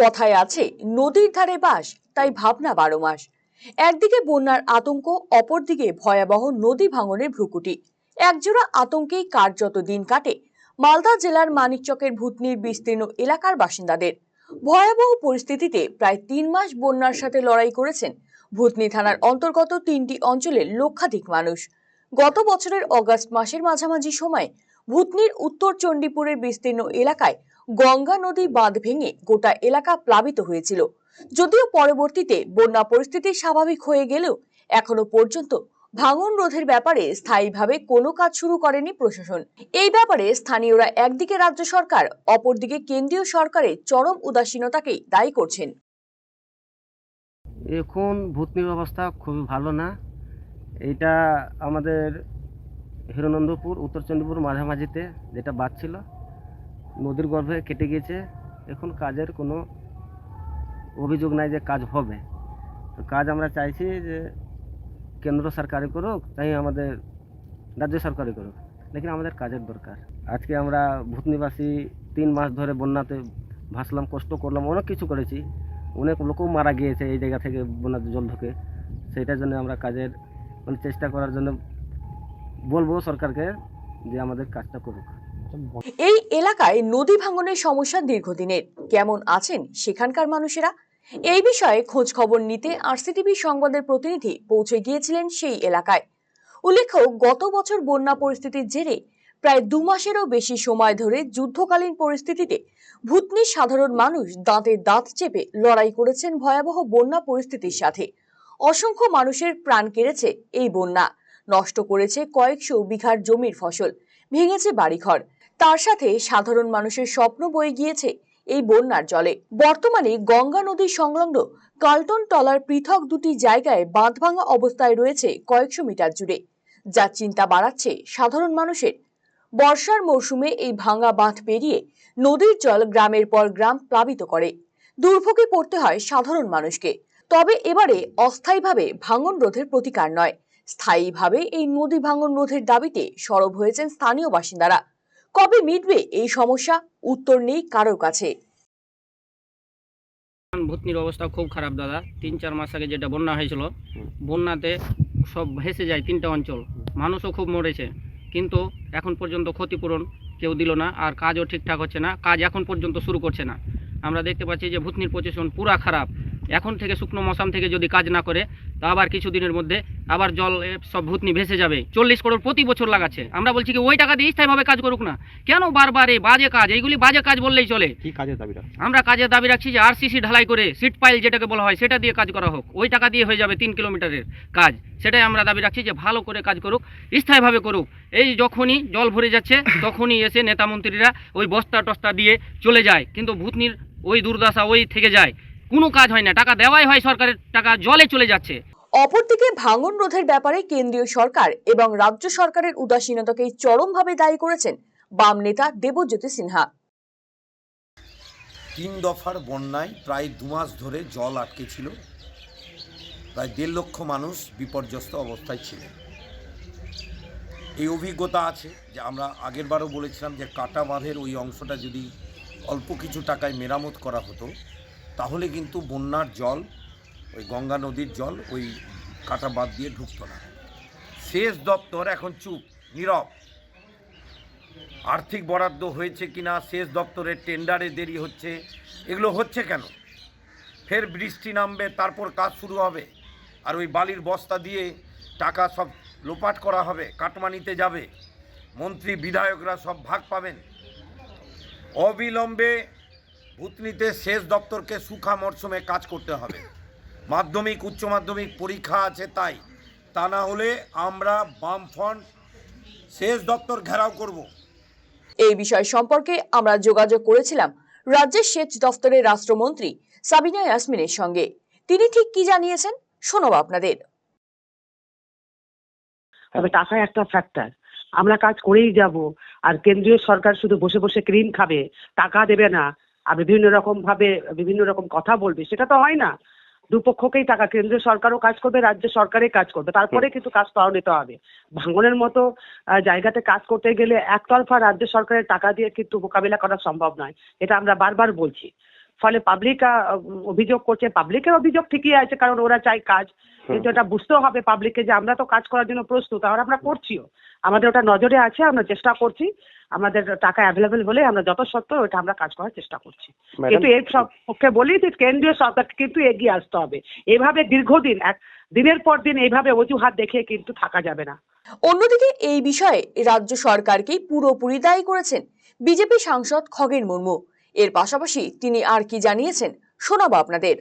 কথায় আছে নদীর ধারে বাস, তাই ভাবনা 12 মাস। একদিকে বন্যার আতঙ্ক, অপরদিকে ভয়াবহ নদী ভাঙনের ভ্রুকুটি। একজোড়া আতঙ্কেই কার্যত দিন কাটে মালদা জেলার মানিকচকের ভূতনির বিস্তীর্ণ এলাকার বাসিন্দাদের। ভয়াবহ পরিস্থিতিতে প্রায় 3 মাস বন্যার সাথে লড়াই করেছেন ভূতনি থানার অন্তর্গত 3টি অঞ্চলের লক্ষাধিক মানুষ। গত বছরের অগাস্ট মাসের মাঝামাঝি সময়ে ভূতনির উত্তর চণ্ডীপুরের বিস্তীর্ণ এলাকায় গঙ্গা নদী বাঁধ ভেঙে গোটা এলাকা প্লাবিত হয়েছিল। যদিও পরবর্তীতে বন্যা পরিস্থিতি স্বাভাবিক হয়ে গেলেও এখনো পর্যন্ত ভাঙন রোধের ব্যাপারে স্থায়ীভাবে কোনো কাজ শুরু করেনি প্রশাসন। এই ব্যাপারে স্থানীয়রা একদিকে রাজ্য সরকার, অপরদিকে কেন্দ্রীয় সরকারের চরম উদাসীনতাকেই দায়ী করছেন। এখন ভূতনির অবস্থা খুবই ভালো না। এইটা আমাদের হিরোনন্দপুর উত্তর চণ্ডীপুর মাঝামাঝিতে যেটা বাঁধ ছিল, নদীর গর্ভে কেটে গিয়েছে। এখন কাজের কোনো অভিযোগ নাই যে কাজ হবে। তো কাজ আমরা চাইছি যে কেন্দ্র সরকারই করুক, তাই আমাদের রাজ্য সরকারই করুক, লেকিন আমাদের কাজের দরকার। আজকে আমরা ভূতনিবাসী 3 মাস ধরে বন্যাতে ভাসলাম, কষ্ট করলাম, অনেক কিছু করেছি, অনেক লোকও মারা গিয়েছে এই জায়গা থেকে বন্যাতে জল ঢুকে। সেইটার জন্য আমরা কাজের চেষ্টা করার জন্য বলবো সরকারকে যে আমাদের কাজটা করুক। এই এলাকায় নদী ভাঙনের সমস্যা দীর্ঘদিনের। কেমন আছেন সেখানকার মানুষেরা, এই বিষয়ে খোঁজ খবর নিতে আরসিটিভি সংবাদের প্রতিনিধি পৌঁছে গিয়েছিলেন সেই এলাকায়। উল্লেখ্য, গত বছর বন্যা পরিস্থিতির জেরে প্রায় 2 মাসেরও বেশি সময় ধরে যুদ্ধকালীন পরিস্থিতিতে ভূতনির সাধারণ মানুষ দাঁতে দাঁত চেপে লড়াই করেছেন ভয়াবহ বন্যা পরিস্থিতির সাথে। অসংখ্য মানুষের প্রাণ কেড়েছে এই বন্যা, নষ্ট করেছে কয়েকশো বিঘার জমির ফসল, ভেঙেছে বাড়িঘর। তার সাথে সাধারণ মানুষের স্বপ্ন বয়ে গিয়েছে এই বন্যার জলে। বর্তমানে গঙ্গা নদী সংলগ্ন কালটন টলার পৃথক দুটি জায়গায় বাঁধ ভাঙা অবস্থায় রয়েছে কয়েকশো মিটার জুড়ে, যা চিন্তা বাড়াচ্ছে সাধারণ মানুষের। বর্ষার মৌসুমে এই ভাঙা বাঁধ পেরিয়ে নদীর জল গ্রামের পর গ্রাম প্লাবিত করে, দুর্ভোগে পড়তে হয় সাধারণ মানুষকে। তবে এবারে অস্থায়ীভাবে ভাঙন রোধের প্রতিকার নয়, স্থায়ীভাবে এই নদী ভাঙন রোধের দাবিতে সরব হয়েছেন স্থানীয় বাসিন্দারা। কবে মিটবে এই সমস্যা, উত্তর নেই কারোর কাছে। ভূতনির অবস্থা খুব খারাপ দাদা। 3-4 মাস আগে যেটা বন্যা হয়েছিল, বন্যাতে সব ভেসে যায় 3টা অঞ্চল, মানুষও খুব মরেছে, কিন্তু এখন পর্যন্ত ক্ষতিপূরণ কেউ দিল না, আর কাজও ঠিকঠাক হচ্ছে না, কাজ এখন পর্যন্ত শুরু করছে না। আমরা দেখতে পাচ্ছি যে ভূতনির পজিশন পুরা খারাপ। এখন থেকে শুকনো মৌসুম থেকে যদি কাজ না করে, তা আবার কিছুদিনের মধ্যে আবার জল সব ভূতনি ভেসে যাবে। 40 করোড় প্রতি বছর লাগাচ্ছে। আমরা বলছি কি ওই টাকা দিয়ে স্থায়ীভাবে কাজ করুক না, কেন বারবার এই বাজে কাজ? এইগুলি বাজে কাজ বললেই চলে। কি কাজের দাবি রাখছেন? আমরা কাজের দাবি রাখছি যে আরসিসি ঢালাই করে সিট পাইল যেটাকে বলা হয় সেটা দিয়ে কাজ করা হোক। ওই টাকা দিয়ে হয়ে যাবে 3 কিলোমিটারের কাজ। সেটাই আমরা দাবি রাখছি যে ভালো করে কাজ করুক, স্থায়ীভাবে করুক। এই যখনই জল ভরে যাচ্ছে তখনই এসে নেতা মন্ত্রীরা ওই বস্তা টস্তা দিয়ে চলে যায়, কিন্তু ভূতনির ওই দুর্দশা ওই থেকে যায়, কোনো কাজ হয় না, টাকা দেওয়াই হয়, সরকারের টাকা জলে চলে যাচ্ছে। অপরদিকে ভাঙন রোধের ব্যাপারে কেন্দ্রীয় সরকার এবং রাজ্য সরকারের উদাসীনতাকে চরমভাবে দায়ী করেছেন বাম নেতা দেবজ্যোতি সিনহা। 3 দফার বন্যায় প্রায় 2 মাস ধরে জল আটকে ছিল, প্রায় 1.5 লক্ষ মানুষ বিপর্যস্ত অবস্থায় ছিলেন। এই অভিজ্ঞতা আছে যে আমরা আগেরবারও বলেছিলাম যে কাটা বাঁধের ওই অংশটা যদি অল্প কিছু টাকায় মেরামত করা হতো, তাহলে কিন্তু বন্যার জল, ওই গঙ্গা নদীর জল ওই কাটা বাঁধ দিয়ে ঢুকতো না। সেচ দপ্তর এখন চুপ, নীরব। আর্থিক বরাদ্দ হয়েছে কিনা, সেচ দপ্তরের টেন্ডারে দেরি হচ্ছে, এগুলো হচ্ছে কেন? ফের বৃষ্টি নামবে, তারপর কাজ শুরু হবে, আর ওই বালির বস্তা দিয়ে টাকা সব লোপাট করা হবে, কাটমানিতে যাবে, মন্ত্রী বিধায়করা সব ভাগ পাবেন। অবিলম্বে ভূতনিতে সেচ দপ্তরকে শুখা মরশুমে কাজ করতে হবে। মাধ্যমিক উচ্চ মাধ্যমিক পরীক্ষা আছে, তাই তা না হলে আমরা বামফ্রন্ট সেচ দপ্তর ঘেরাও করব। এই বিষয় সম্পর্কে আমরা যোগাযোগ করেছিলাম রাজ্যের সেচ দফতরের রাষ্ট্রমন্ত্রী সাবিনা ইয়াসমিনের সঙ্গে। তিনি ঠিক কি জানিয়েছেন শোনাবো আপনাদের। টাকা একটা ফ্যাক্টর, আমরা কাজ করেই যাব, আর কেন্দ্রীয় সরকার শুধু বসে বসে ক্রিম খাবে, টাকা দেবে না, আর বিভিন্ন রকম ভাবে বিভিন্ন রকম কথা বলবে, সেটা তো হয় না। দুপক্ষকেই টাকা, কেন্দ্রীয় সরকারও কাজ করবে, রাজ্য সরকারই কাজ করবে, তারপরে কিন্তু কাজ করা নিতে হবে। ভাঙনের মতো জায়গাতে কাজ করতে গেলে একতরফা রাজ্য সরকারের টাকা দিয়ে কিন্তু মোকাবিলা করা সম্ভব নয়, এটা আমরা বারবার বলছি। ফলে পাবলিক অভিযোগ করছে, পাবলিকের অভিযোগ ঠিকই আছে, কারণ ওরা চায় কাজ, কিন্তু এটা বুঝতেও হবে পাবলিককে যে আমরা তো কাজ করার জন্য প্রস্তুত, আর আমরা করছিও, আমাদের ওটা নজরে আছে, আমরা চেষ্টা করছি, আমাদের টাকা অ্যাভেলেবেল হলে আমরা যত সত্ত্বেও ওটা আমরা কাজ করার চেষ্টা করছি। কিন্তু এর সব পক্ষে বলি যে কেন্দ্রীয় সরকারকে কিন্তু এগিয়ে আসতে হবে, এভাবে দীর্ঘদিন দিনের পর দিন এইভাবে অজুহাত দেখে কিন্তু থাকা যাবে না। অন্যদিকে এই বিষয়ে রাজ্য সরকারকেই পুরোপুরি দায়ী করেছেন বিজেপি সাংসদ খগেন মুর্মু। এর পাশাপাশি তিনি আর কি জানিয়েছেন শোনাবো আপনাদের।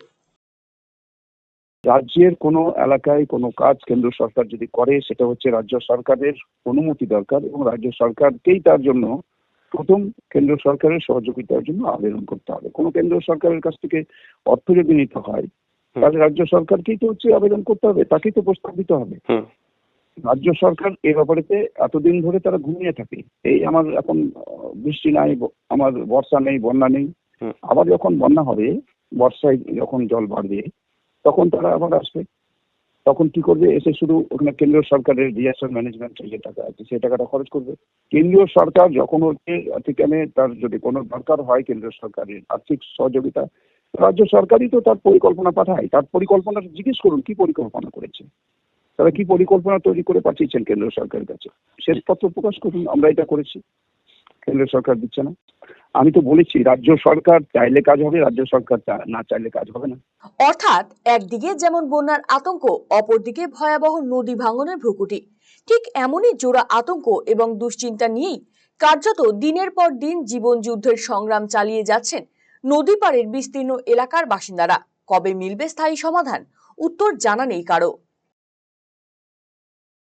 রাজ্যের কোনো এলাকায় কোনো কাজ কেন্দ্র সরকার যদি করে, সেটা হচ্ছে রাজ্য সরকারের অনুমতি দরকার, এবং রাজ্য সরকারকেই তার জন্য প্রথম কেন্দ্র সরকারের সহযোগিতার জন্য আবেদন করতে হবে। কোনো কেন্দ্র সরকারের কাছ থেকে অর্থ যদি নিতে হয়, তাহলে রাজ্য সরকারকেই তো হচ্ছে আবেদন করতে হবে, তাকেই তো প্রস্তাব দিতে হবে। রাজ্য সরকার এ ব্যাপারেতে এতদিন ধরে তারা ঘুমিয়ে থাকে। এই আমার এখন বৃষ্টি নাই, আমার বর্ষা নেই, বন্যা নেই, আবার যখন বন্যা হবে, বর্ষায় যখন জল বাড়বে, তখন তারা আবার আসবে। তখন কি করবে? এসে শুধু ওখানে কেন্দ্রীয় সরকারের ডিজাস্টার ম্যানেজমেন্টের যে টাকা আছে সেই টাকাটা খরচ করবে। কেন্দ্রীয় সরকার যখন হচ্ছে সেখানে তার যদি কোনো দরকার হয় কেন্দ্রীয় সরকারের আর্থিক সহযোগিতা, রাজ্য সরকারই তো তার পরিকল্পনা পাঠায়। তার পরিকল্পনা জিজ্ঞেস করুন কি পরিকল্পনা করেছে, তারা কি পরিকল্পনা তৈরি করে পাঠিয়েছেন কেন্দ্র সরকারের কাছে, শ্বেতপত্র প্রকাশ করুন, আমরা এটা করেছি। কেন্দ্র সরকার দিচ্ছে না। আমি তো বলেছি রাজ্য সরকার চাইলে কাজ হবে, রাজ্য সরকার না চাইলে কাজ হবে না। অর্থাৎ একদিকে যেমন বন্যার আতঙ্ক, অপরদিকে ভয়াবহ নদী ভাঙনের ভ্রুকুটি, ঠিক এমনই জোড়া আতঙ্ক এবং দুশ্চিন্তা নিয়েই কার্যত দিনের পর দিন জীবন যুদ্ধের সংগ্রাম চালিয়ে যাচ্ছেন নদী পাড়ের বিস্তীর্ণ এলাকার বাসিন্দারা। কবে মিলবে স্থায়ী সমাধান, উত্তর জানা নেই কারো।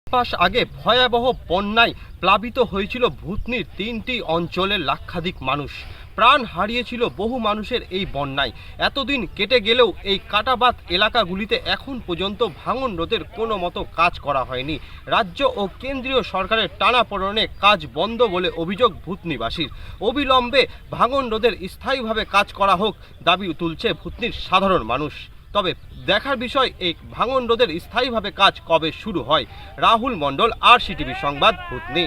মাস আগে ভয়াবহ বন্যায় প্লাবিত হয়েছিল ভূতনির 3টি অঞ্চলের লাক্ষাধিক মানুষ। প্রাণ হারিয়েছিল বহু মানুষের এই বন্যায়। এতদিন কেটে গেলেও এই কাটাবাত এলাকাগুলিতে এখন পর্যন্ত ভাঙন রোধের কোনো মতো কাজ করা হয়নি। রাজ্য ও কেন্দ্রীয় সরকারের টানাপোড়েনে কাজ বন্ধ বলে অভিযোগ ভূতনিবাসীর। অবিলম্বে ভাঙন রোধের স্থায়ীভাবে কাজ করা হোক দাবি তুলছে ভূতনির সাধারণ মানুষ। তবে দেখার বিষয় এই ভাঙন রোধের স্থায়ীভাবে কাজ কবে শুরু হয়। রাহুল মণ্ডল, RCTV সংবাদ, ভূতনি।